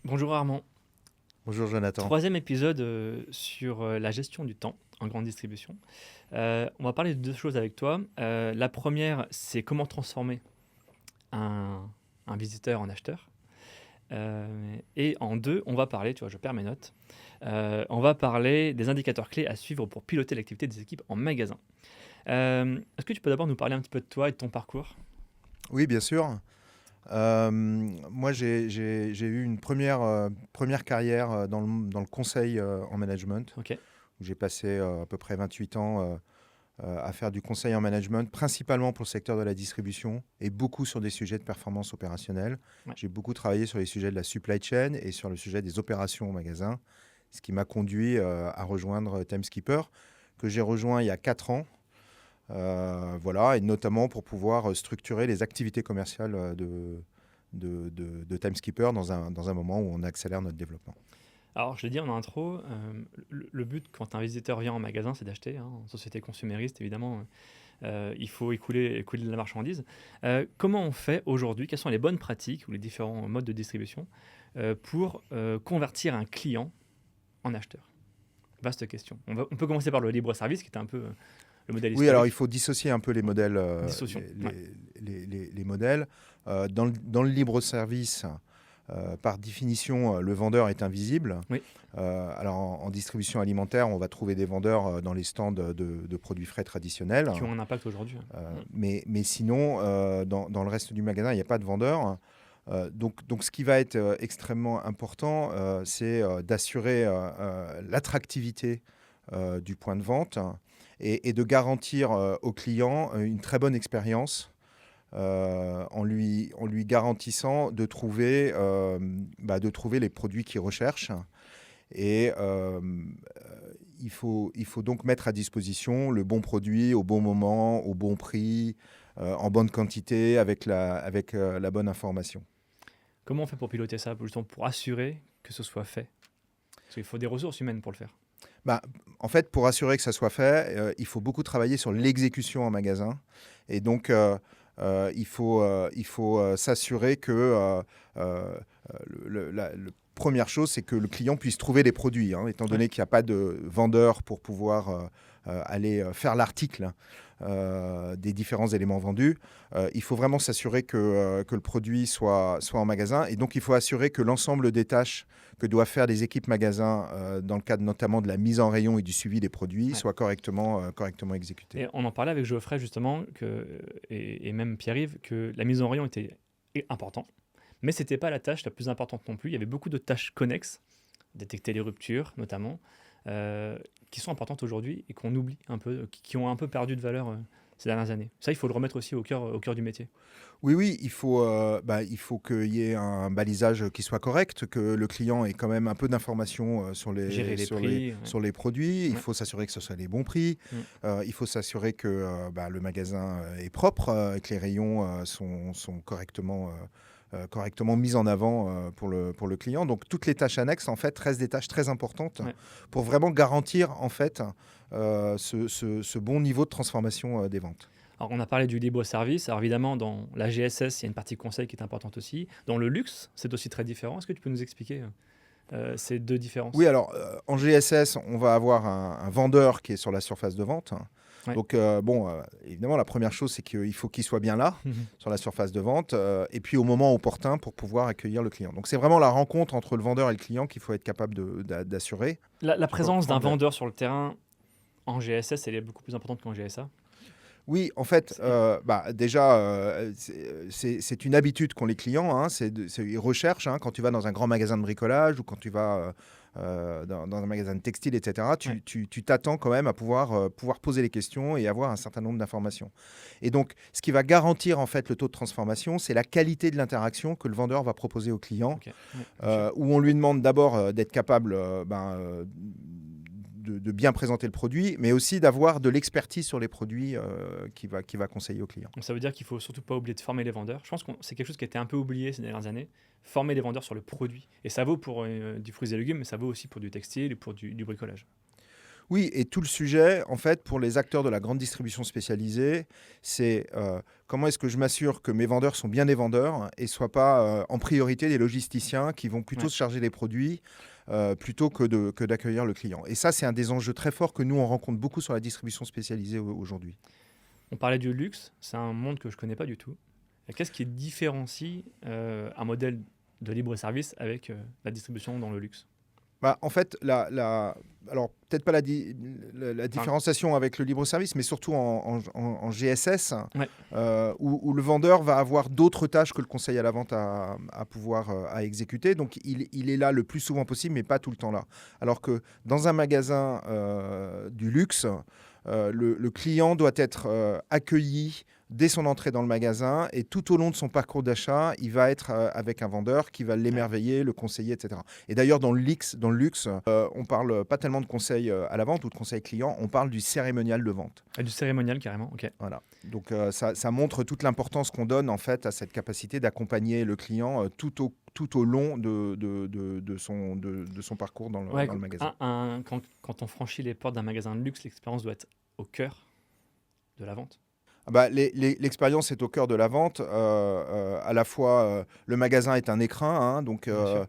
Bonjour Armand. Bonjour Jonathan. Troisième épisode sur la gestion du temps en grande distribution. On va parler de deux choses avec toi. La première, c'est comment transformer un, un visiteur en acheteur. Et en deux, on va parler, tu vois, je perds mes notes, on va parler des indicateurs clés à suivre pour piloter l'activité des équipes en magasin. Est-ce que tu peux d'abord nous parler un petit peu de toi et de ton parcours? Oui, bien sûr. Moi, j'ai eu une première carrière dans le conseil en management, Ok, où j'ai passé à peu près 28 ans à faire du conseil en management, principalement pour le secteur de la distribution et beaucoup sur des sujets de performance opérationnelle. ouais. J'ai beaucoup travaillé sur les sujets de la supply chain et sur le sujet des opérations au magasin, ce qui m'a conduit à rejoindre Timekeeper, que j'ai rejoint il y a 4 ans. Voilà, et notamment pour pouvoir structurer les activités commerciales de Timekeeper dans un moment où on accélère notre développement. Alors, je l'ai dit en intro, le but quand un visiteur vient en magasin, c'est d'acheter, hein. En société consumériste, évidemment, il faut écouler de la marchandise. Comment on fait aujourd'hui? Quelles sont les bonnes pratiques ou les différents modes de distribution pour convertir un client en acheteur? Vaste question. On peut commencer par le libre service, qui était un peu le modèle Oui, alors il historique. faut dissocier un peu les modèles. Dissociation. Ouais. Les modèles. Dans le libre service, par définition, le vendeur est invisible. Oui. Alors en distribution alimentaire, on va trouver des vendeurs dans les stands de produits frais traditionnels. Qui ont un impact aujourd'hui, hein. Mais sinon, dans le reste du magasin, il n'y a pas de vendeur. Donc, ce qui va être extrêmement important, c'est d'assurer l'attractivité du point de vente et de garantir au client une très bonne expérience en lui garantissant de trouver les produits qu'il recherche. Et il faut donc mettre à disposition le bon produit au bon moment, au bon prix, en bonne quantité, avec la bonne information. Comment on fait pour piloter ça, justement, pour assurer que ce soit fait? Parce qu'il faut des ressources humaines pour le faire. Bah, En fait, pour assurer que ça soit fait, il faut beaucoup travailler sur l'exécution en magasin. Et donc, il faut s'assurer que la première chose, c'est que le client puisse trouver les produits, hein, étant Ouais. donné qu'il n'y a pas de vendeur pour pouvoir aller faire l'article des différents éléments vendus. Il faut vraiment s'assurer que le produit soit en magasin. Et donc, il faut assurer que l'ensemble des tâches que doivent faire les équipes magasins dans le cadre notamment de la mise en rayon et du suivi des produits Ouais. soient correctement exécutées. Et on en parlait avec Geoffrey justement, et même Pierre-Yves, que la mise en rayon était importante, mais c'était pas la tâche la plus importante non plus. Il y avait beaucoup de tâches connexes, détecter les ruptures notamment, euh, qui sont importantes aujourd'hui et qu'on oublie un peu, qui ont un peu perdu de valeur ces dernières années. Ça, il faut le remettre aussi au cœur du métier. Oui, oui, il faut qu'il y ait un balisage qui soit correct, que le client ait quand même un peu d'informations sur Gérer les, les sur les, prix, ouais. sur les produits. Il Ouais. faut s'assurer que ce soit les bons prix. Mm. Il faut s'assurer que le magasin est propre, et que les rayons sont correctement mis en avant pour le client. Donc toutes les tâches annexes en fait restent des tâches très importantes Ouais. pour vraiment garantir en fait ce bon niveau de transformation des ventes. Alors, on a parlé du libre service. Alors, évidemment, dans la GSS, il y a une partie conseil qui est importante aussi. Dans le luxe, c'est aussi très différent. Est-ce que tu peux nous expliquer ces deux Oui, différences? alors en GSS, on va avoir un vendeur qui est sur la surface de vente. Ouais. Donc, évidemment, la première chose, c'est qu'il faut qu'il soit bien là, sur la surface de vente, et puis au moment opportun pour pouvoir accueillir le client. Donc, c'est vraiment la rencontre entre le vendeur et le client qu'il faut être capable d'assurer. La Je peux présence d'un reprendre vendeur sur le terrain en GSS, elle est beaucoup plus importante qu'en GSA. Oui, en fait, C'est- déjà, c'est une habitude qu'ont les clients, hein, ils recherchent, hein, quand tu vas dans un grand magasin de bricolage ou quand tu vas dans un magasin de textile, etc., ouais. tu t'attends quand même à pouvoir poser les questions et avoir un certain nombre d'informations. Et donc, ce qui va garantir en fait le taux de transformation, c'est la qualité de l'interaction que le vendeur va proposer au client, Ok. Ouais, bien sûr. où on lui demande d'abord d'être capable de bien présenter le produit, mais aussi d'avoir de l'expertise sur les produits qu'il va conseiller au client. Donc, ça veut dire qu'il faut surtout pas oublier de former les vendeurs. Je pense que c'est quelque chose qui a été un peu oublié ces dernières années. Former les vendeurs sur le produit. Et ça vaut pour du fruits et légumes, mais ça vaut aussi pour du textile et pour du bricolage. Oui, et tout le sujet, en fait, pour les acteurs de la grande distribution spécialisée, c'est comment est-ce que je m'assure que mes vendeurs sont bien des vendeurs et ne soient pas en priorité des logisticiens qui vont plutôt Ouais. se charger des produits plutôt que d'accueillir le client. Et ça, c'est un des enjeux très forts que nous, on rencontre beaucoup sur la distribution spécialisée aujourd'hui. On parlait du luxe, c'est un monde que je ne connais pas du tout. Et qu'est-ce qui différencie un modèle de libre-service avec la distribution dans le luxe? Bah, en fait, alors peut-être pas la Enfin, différenciation avec le libre-service, mais surtout en GSS, ouais, où le vendeur va avoir d'autres tâches que le conseil à la vente à pouvoir à exécuter. Donc, il est là le plus souvent possible, mais pas tout le temps là. Alors que dans un magasin du luxe, le client doit être accueilli dès son entrée dans le magasin et tout au long de son parcours d'achat, il va être avec un vendeur qui va ouais. l'émerveiller, le conseiller, etc. Et d'ailleurs, dans le luxe, on parle pas tellement de conseil à la vente ou de conseil client, on parle du cérémonial de vente. Ah, du cérémonial carrément, ok. Voilà. Donc ça montre toute l'importance qu'on donne en fait à cette capacité d'accompagner le client tout au long de son parcours dans Ouais, le magasin. quand on franchit les portes d'un magasin de luxe, l'expérience doit être au cœur de la vente. Ah bah, l'expérience est au cœur de la vente. À la fois, le magasin est un écrin, hein, donc Bien sûr.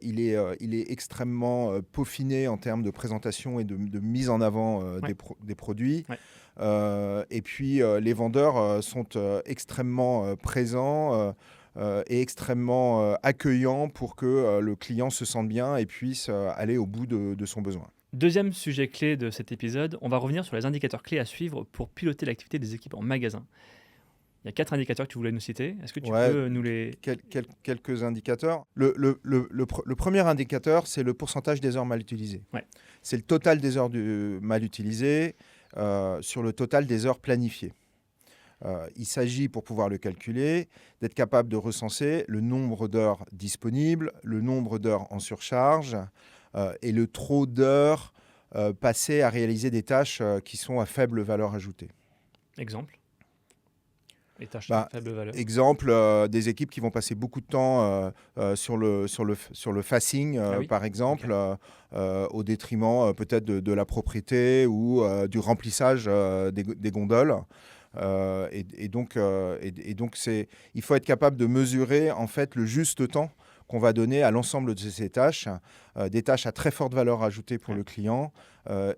il est extrêmement peaufiné en termes de présentation et de mise en avant Ouais, des produits. ouais. Et puis, les vendeurs sont extrêmement présents et extrêmement accueillants pour que le client se sente bien et puisse aller au bout de son besoin. Deuxième sujet clé de cet épisode, on va revenir sur les indicateurs clés à suivre pour piloter l'activité des équipes en magasin. Il y a 4 indicateurs que tu voulais nous citer. Est-ce que tu Ouais, peux nous les... quelques indicateurs. Le premier indicateur, c'est le pourcentage des heures mal utilisées. Ouais, C'est le total des heures mal utilisées sur le total des heures planifiées. Il s'agit, pour pouvoir le calculer, d'être capable de recenser le nombre d'heures disponibles, le nombre d'heures en surcharge et le trop d'heures passées à réaliser des tâches qui sont à faible valeur ajoutée. exemple. Les tâches à Bah, faible valeur. exemple, des équipes qui vont passer beaucoup de temps sur le facing, Ah oui. par Ok. exemple, au détriment peut-être de la propriété ou du remplissage des gondoles. Donc, il faut être capable de mesurer en fait le juste temps qu'on va donner à l'ensemble de ces tâches, des tâches à très forte valeur ajoutée pour Ouais. le client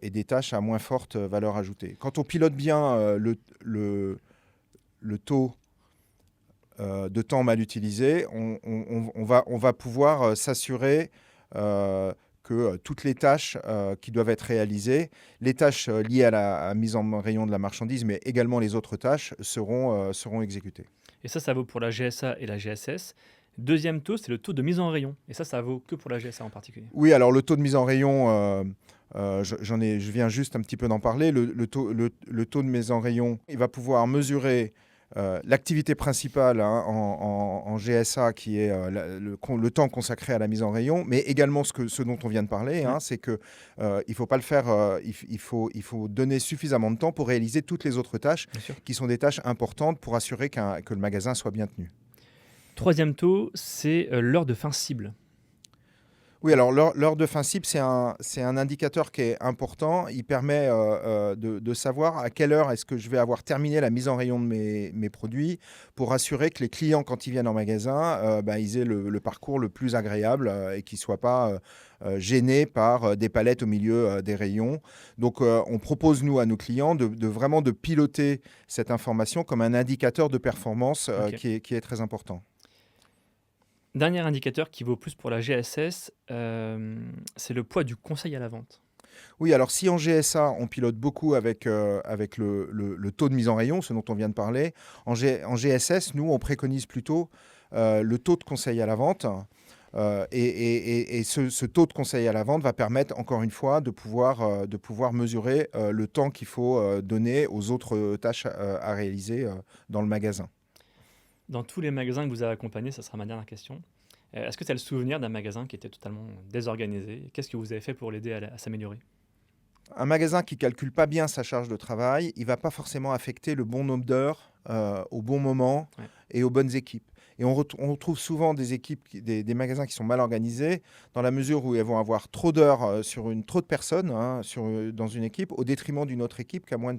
et des tâches à moins forte valeur ajoutée. Quand on pilote bien le taux de temps mal utilisé, on va pouvoir s'assurer que toutes les tâches qui doivent être réalisées, les tâches liées à la mise en rayon de la marchandise, mais également les autres tâches, seront exécutées. Et ça vaut pour la GSA et la GSS. Deuxième taux, c'est le taux de mise en rayon. Et ça vaut que pour la GSA en particulier. Oui, alors le taux de mise en rayon, je viens juste un petit peu d'en parler. Le taux de mise en rayon, il va pouvoir mesurer l'activité principale en GSA, qui est le temps consacré à la mise en rayon, mais également ce dont on vient de parler, Ouais. c'est que il faut pas le faire. Il faut donner suffisamment de temps pour réaliser toutes les autres tâches, Bien sûr. qui sont des tâches importantes pour assurer que le magasin soit bien tenu. Troisième taux, c'est l'heure de fin cible. Oui, alors l'heure de fin cible, c'est un indicateur qui est important. Il permet de savoir à quelle heure est-ce que je vais avoir terminé la mise en rayon de mes produits pour assurer que les clients, quand ils viennent en magasin, ils aient le parcours le plus agréable et qu'ils ne soient pas gênés par des palettes au milieu des rayons. Donc, on propose, nous, à nos clients, vraiment de piloter cette information comme un indicateur de performance Ok. qui est très important. Dernier indicateur qui vaut plus pour la GSS, c'est le poids du conseil à la vente. Oui, alors si en GSA, on pilote beaucoup avec le taux de mise en rayon, ce dont on vient de parler, en GSS, nous, on préconise plutôt le taux de conseil à la vente. Et ce taux de conseil à la vente va permettre, encore une fois, de pouvoir mesurer le temps qu'il faut donner aux autres tâches à réaliser dans le magasin. Dans tous les magasins que vous avez accompagnés, ça sera ma dernière question. Est-ce que tu as le souvenir d'un magasin qui était totalement désorganisé? Qu'est-ce que vous avez fait pour l'aider à s'améliorer? Un magasin qui ne calcule pas bien sa charge de travail, il ne va pas forcément affecter le bon nombre d'heures au bon moment Ouais. et aux bonnes équipes. Et on retrouve souvent des équipes, des magasins qui sont mal organisés, dans la mesure où ils vont avoir trop d'heures trop de personnes dans une équipe, au détriment d'une autre équipe qui a moins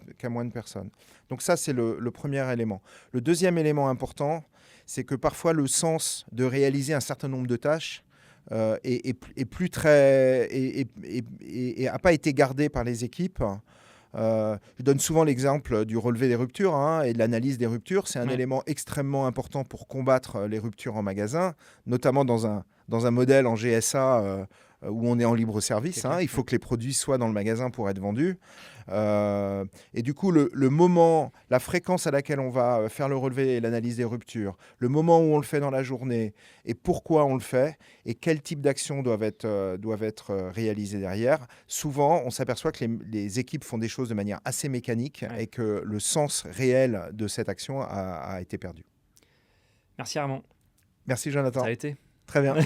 de personnes. Donc ça, c'est le premier élément. Le deuxième élément important, c'est que parfois le sens de réaliser un certain nombre de tâches est plus très et a pas été gardé par les équipes. Je donne souvent l'exemple du relevé des ruptures et de l'analyse des ruptures. C'est un élément extrêmement important pour combattre les ruptures en magasin, notamment dans un modèle en GSA où on est en libre service. Il faut que les produits soient dans le magasin pour être vendus. Et du coup, le moment, la fréquence à laquelle on va faire le relevé et l'analyse des ruptures, le moment où on le fait dans la journée et pourquoi on le fait et quel type d'actions doivent être réalisées derrière. Souvent, on s'aperçoit que les équipes font des choses de manière assez mécanique et que le sens réel de cette action a été perdu. Merci Armand. Merci Jonathan. Ça a été. Très bien.